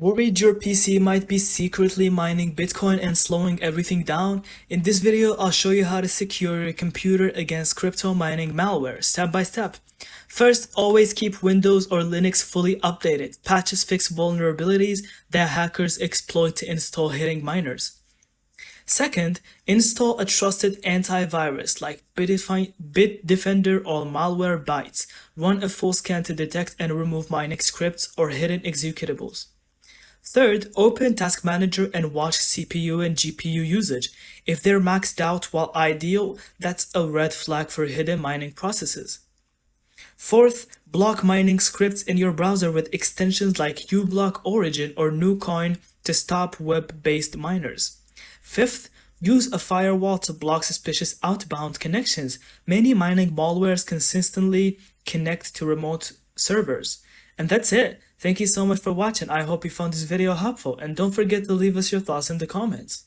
Worried your PC might be secretly mining Bitcoin and slowing everything down? In this video, I'll show you how to secure your computer against crypto mining malware, step by step. First, always keep Windows or Linux fully updated. Patches fix vulnerabilities that hackers exploit to install hitting miners. Second, install a trusted antivirus like Bitdefender or Malware. Run a full scan to detect and remove mining scripts or hidden executables. Third, open Task Manager and watch CPU and GPU usage. If they're maxed out while ideal, that's a red flag for hidden mining processes. Fourth, block mining scripts in your browser with extensions like uBlock Origin or NuCoin to stop web-based miners. Fifth, use a firewall to block suspicious outbound connections. Many mining malwares consistently connect to remote servers. And that's it. Thank you so much for watching. I hope you found this video helpful, and don't forget to leave us your thoughts in the comments.